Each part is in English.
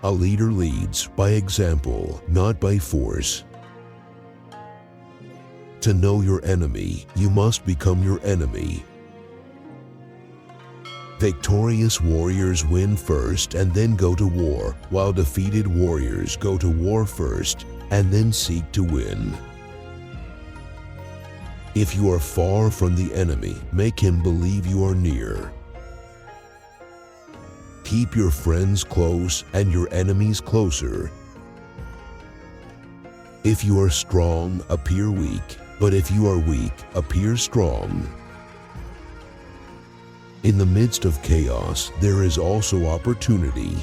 A leader leads by example, not by force. To know your enemy, you must become your enemy. Victorious warriors win first and then go to war, while defeated warriors go to war first and then seek to win. If you are far from the enemy, make him believe you are near. Keep your friends close and your enemies closer. If you are strong, appear weak, but if you are weak, appear strong. In the midst of chaos, there is also opportunity.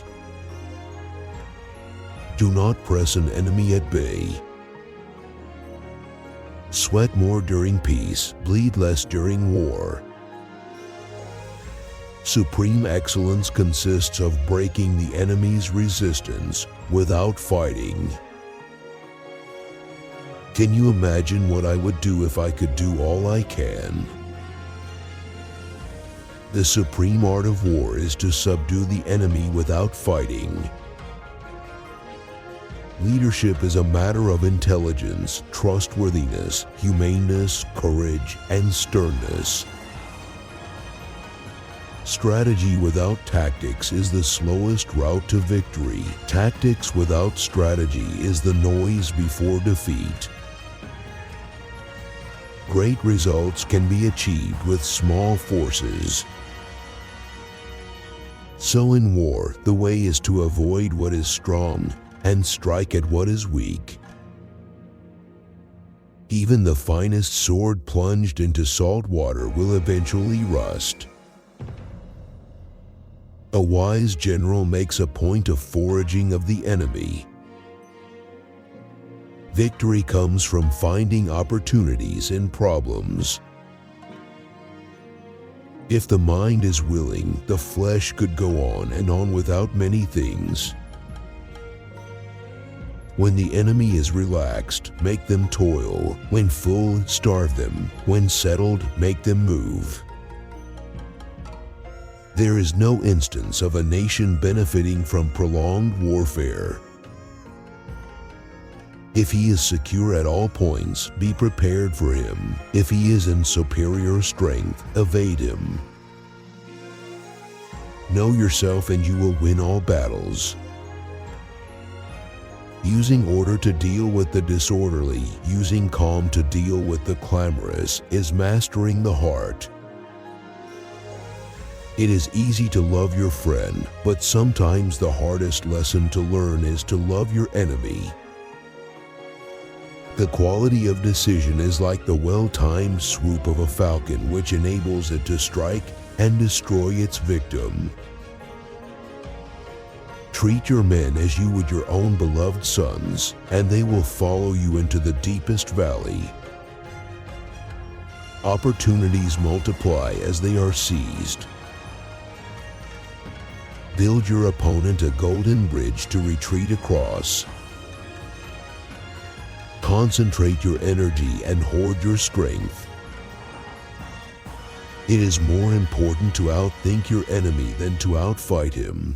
Do not press an enemy at bay. Sweat more during peace, bleed less during war. Supreme excellence consists of breaking the enemy's resistance without fighting. Can you imagine what I would do if I could do all I can? The supreme art of war is to subdue the enemy without fighting. Leadership is a matter of intelligence, trustworthiness, humaneness, courage, and sternness. Strategy without tactics is the slowest route to victory. Tactics without strategy is the noise before defeat. Great results can be achieved with small forces. So in war, the way is to avoid what is strong and strike at what is weak. Even the finest sword plunged into salt water will eventually rust. A wise general makes a point of foraging of the enemy. Victory comes from finding opportunities in problems. If the mind is willing, the flesh could go on and on without many things. When the enemy is relaxed, make them toil. When full, starve them. When settled, make them move. There is no instance of a nation benefiting from prolonged warfare. If he is secure at all points, be prepared for him. If he is in superior strength, evade him. Know yourself and you will win all battles. Using order to deal with the disorderly, using calm to deal with the clamorous, is mastering the heart. It is easy to love your friend, but sometimes the hardest lesson to learn is to love your enemy. The quality of decision is like the well-timed swoop of a falcon, which enables it to strike and destroy its victim. Treat your men as you would your own beloved sons, and they will follow you into the deepest valley. Opportunities multiply as they are seized. Build your opponent a golden bridge to retreat across. Concentrate your energy and hoard your strength. It is more important to outthink your enemy than to outfight him.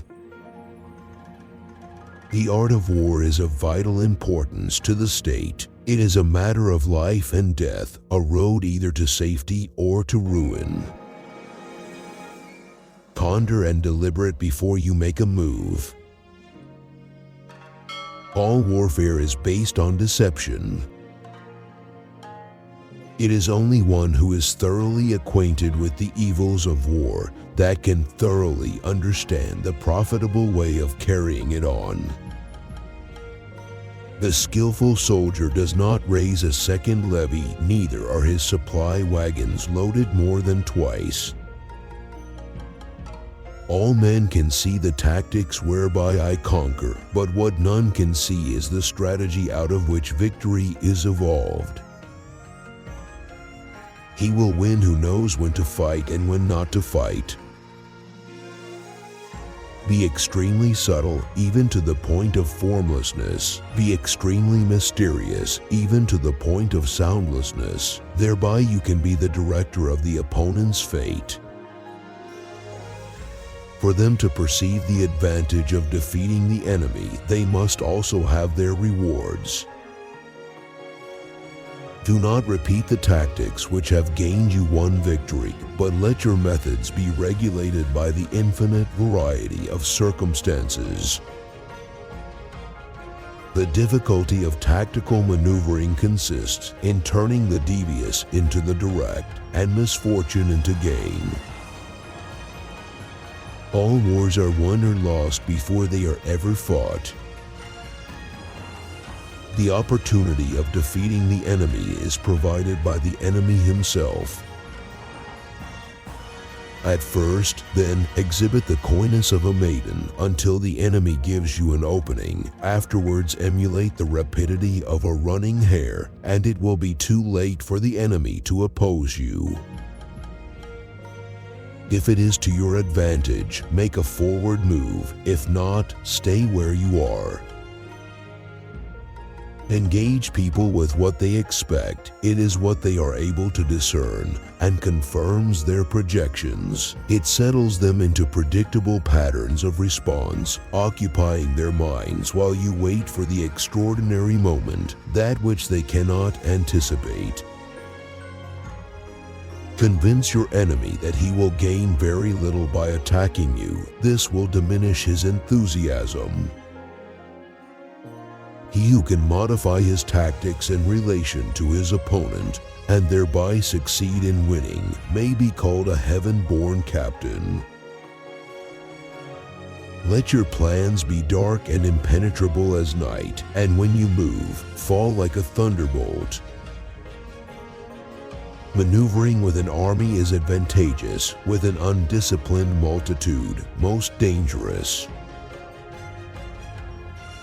The art of war is of vital importance to the state. It is a matter of life and death, a road either to safety or to ruin. Ponder and deliberate before you make a move. All warfare is based on deception. It is only one who is thoroughly acquainted with the evils of war that can thoroughly understand the profitable way of carrying it on. The skillful soldier does not raise a second levy, neither are his supply wagons loaded more than twice. All men can see the tactics whereby I conquer, but what none can see is the strategy out of which victory is evolved. He will win who knows when to fight and when not to fight. Be extremely subtle, even to the point of formlessness. Be extremely mysterious, even to the point of soundlessness. Thereby you can be the director of the opponent's fate. For For them to perceive the advantage of defeating the enemy, they must also have their rewards. Do not repeat the tactics which have gained you one victory, but let your methods be regulated by the infinite variety of circumstances. The difficulty of tactical maneuvering consists in turning the devious into the direct and misfortune into gain. All wars are won or lost before they are ever fought. The opportunity of defeating the enemy is provided by the enemy himself. At first, then, exhibit the coyness of a maiden until the enemy gives you an opening. Afterwards, emulate the rapidity of a running hare, and it will be too late for the enemy to oppose you. If it is to your advantage, make a forward move. If not, stay where you are. Engage people with what they expect. It is what they are able to discern and confirms their projections. It settles them into predictable patterns of response, occupying their minds while you wait for the extraordinary moment, that which they cannot anticipate. Convince your enemy that he will gain very little by attacking you. This will diminish his enthusiasm. He who can modify his tactics in relation to his opponent and thereby succeed in winning may be called a heaven-born captain. Let your plans be dark and impenetrable as night, and when you move, fall like a thunderbolt. Maneuvering with an army is advantageous, with an undisciplined multitude, most dangerous.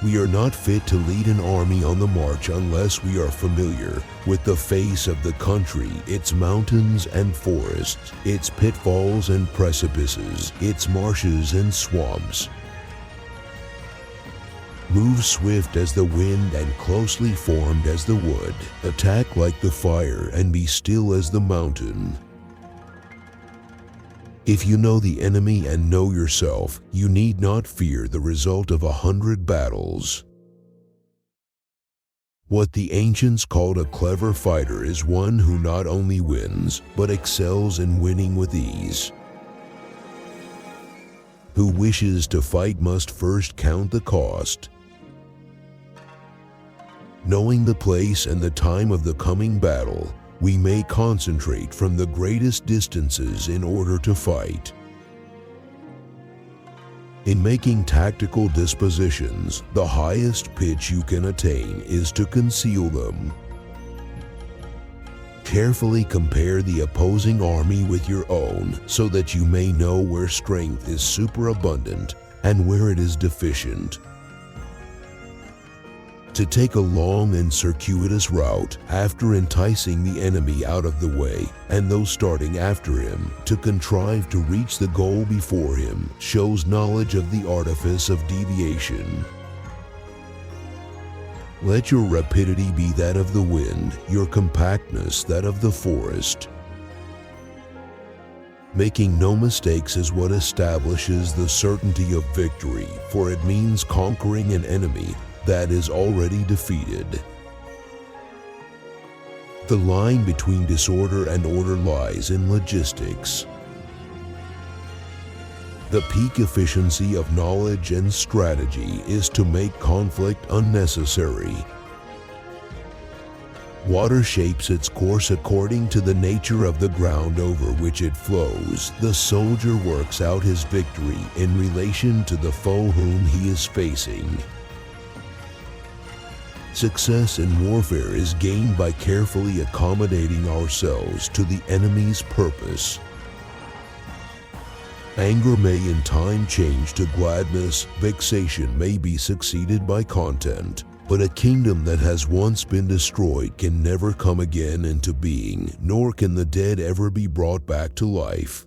We are not fit to lead an army on the march unless we are familiar with the face of the country, its mountains and forests, its pitfalls and precipices, its marshes and swamps. Move swift as the wind and closely formed as the wood. Attack like the fire and be still as the mountain. If you know the enemy and know yourself, you need not fear the result of 100 battles. What the ancients called a clever fighter is one who not only wins, but excels in winning with ease. Who wishes to fight must first count the cost. Knowing the place and the time of the coming battle, we may concentrate from the greatest distances in order to fight. In making tactical dispositions, the highest pitch you can attain is to conceal them. Carefully compare the opposing army with your own so that you may know where strength is superabundant and where it is deficient. To take a long and circuitous route after enticing the enemy out of the way and those starting after him to contrive to reach the goal before him shows knowledge of the artifice of deviation. Let your rapidity be that of the wind, your compactness that of the forest. Making no mistakes is what establishes the certainty of victory, for it means conquering an enemy that is already defeated. The line between disorder and order lies in logistics. The peak efficiency of knowledge and strategy is to make conflict unnecessary. Water shapes its course according to the nature of the ground over which it flows. The soldier works out his victory in relation to the foe whom he is facing. Success in warfare is gained by carefully accommodating ourselves to the enemy's purpose. Anger may in time change to gladness, vexation may be succeeded by content, but a kingdom that has once been destroyed can never come again into being, nor can the dead ever be brought back to life.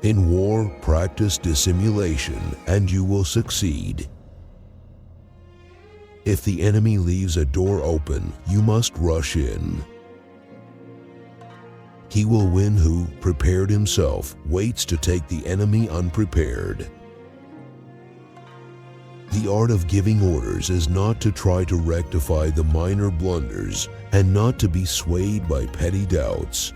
In war, practice dissimulation, and you will succeed. If the enemy leaves a door open, you must rush in. He will win who, prepared himself, waits to take the enemy unprepared. The art of giving orders is not to try to rectify the minor blunders and not to be swayed by petty doubts.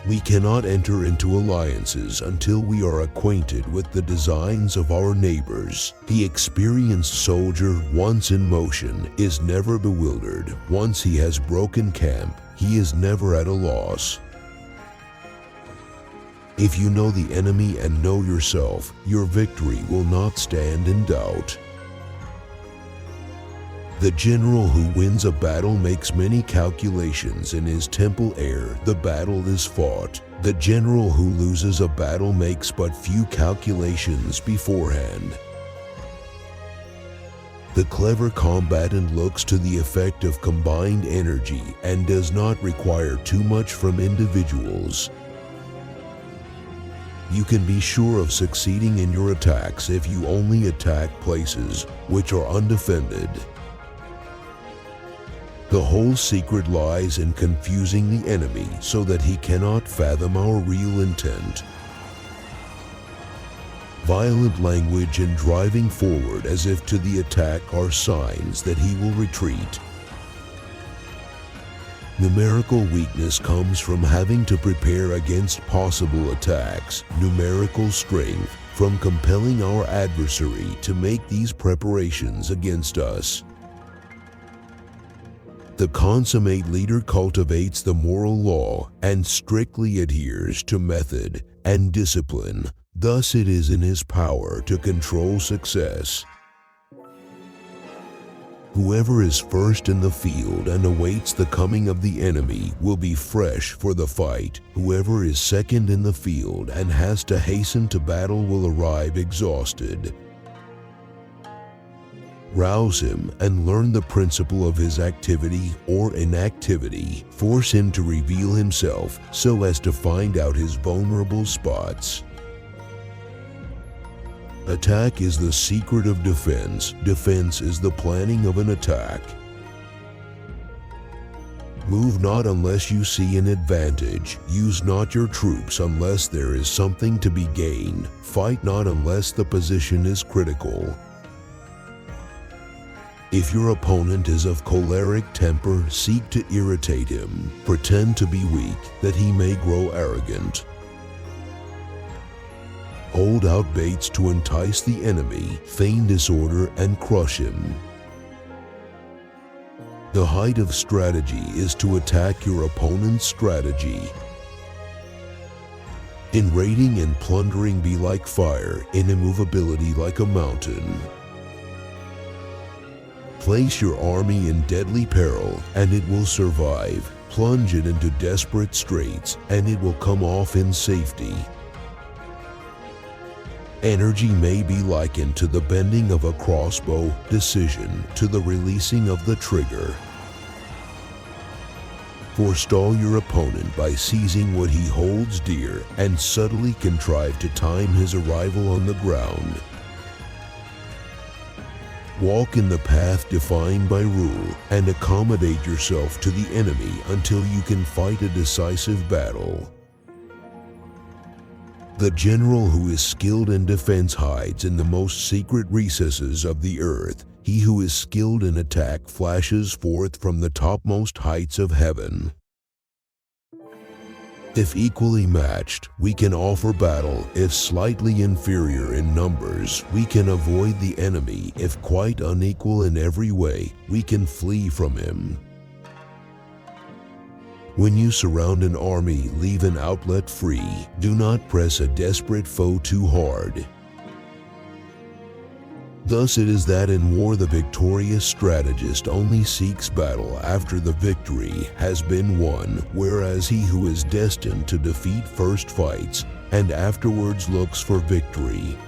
We cannot enter into alliances until we are acquainted with the designs of our neighbors. The experienced soldier, once in motion, is never bewildered. Once he has broken camp, he is never at a loss. If you know the enemy and know yourself, your victory will not stand in doubt. The general who wins a battle makes many calculations in his temple ere the battle is fought. The general who loses a battle makes but few calculations beforehand. The clever combatant looks to the effect of combined energy and does not require too much from individuals. You can be sure of succeeding in your attacks if you only attack places which are undefended. The whole secret lies in confusing the enemy so that he cannot fathom our real intent. Violent language and driving forward as if to the attack are signs that he will retreat. Numerical weakness comes from having to prepare against possible attacks. Numerical strength from compelling our adversary to make these preparations against us. The consummate leader cultivates the moral law and strictly adheres to method and discipline. Thus it is in his power to control success. Whoever is first in the field and awaits the coming of the enemy will be fresh for the fight. Whoever is second in the field and has to hasten to battle will arrive exhausted. Rouse him and learn the principle of his activity or inactivity. Force him to reveal himself so as to find out his vulnerable spots. Attack is the secret of defense. Defense is the planning of an attack. Move not unless you see an advantage. Use not your troops unless there is something to be gained. Fight not unless the position is critical. If your opponent is of choleric temper, seek to irritate him. Pretend to be weak, that he may grow arrogant. Hold out baits to entice the enemy, feign disorder and crush him. The height of strategy is to attack your opponent's strategy. In raiding and plundering be like fire, in immovability like a mountain. Place your army in deadly peril, and it will survive. Plunge it into desperate straits, and it will come off in safety. Energy may be likened to the bending of a crossbow, decision to the releasing of the trigger. Forestall your opponent by seizing what he holds dear, and subtly contrive to time his arrival on the ground. Walk in the path defined by rule, and accommodate yourself to the enemy until you can fight a decisive battle. The general who is skilled in defense hides in the most secret recesses of the earth. He who is skilled in attack flashes forth from the topmost heights of heaven. If equally matched, we can offer battle. If slightly inferior in numbers, we can avoid the enemy. If quite unequal in every way, we can flee from him. When you surround an army, leave an outlet free. Do not press a desperate foe too hard. Thus it is that in war the victorious strategist only seeks battle after the victory has been won, whereas he who is destined to defeat first fights and afterwards looks for victory.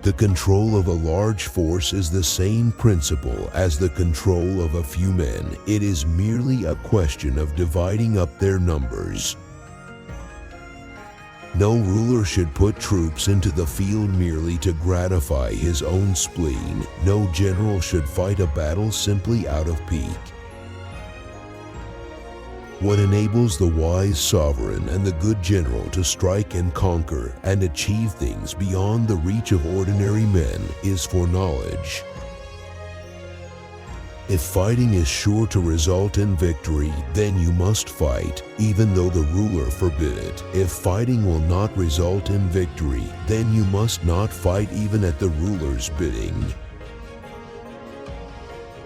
The control of a large force is the same principle as the control of a few men. It is merely a question of dividing up their numbers. No ruler should put troops into the field merely to gratify his own spleen. No general should fight a battle simply out of pique. What enables the wise sovereign and the good general to strike and conquer and achieve things beyond the reach of ordinary men is foreknowledge. If fighting is sure to result in victory, then you must fight, even though the ruler forbid it. If fighting will not result in victory, then you must not fight even at the ruler's bidding.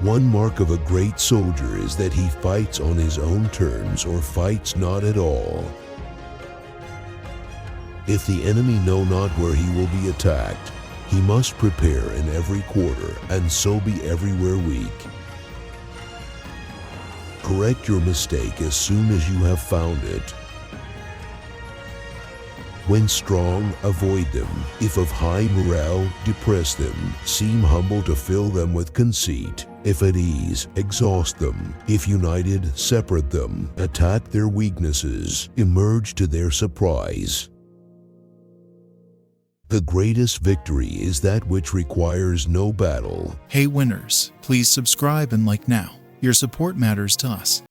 One mark of a great soldier is that he fights on his own terms or fights not at all. If the enemy know not where he will be attacked, he must prepare in every quarter and so be everywhere weak. Correct your mistake as soon as you have found it. When strong, avoid them. If of high morale, depress them. Seem humble to fill them with conceit. If at ease, exhaust them. If united, separate them. Attack their weaknesses. Emerge to their surprise. The greatest victory is that which requires no battle. Hey winners, please subscribe and like now. Your support matters to us.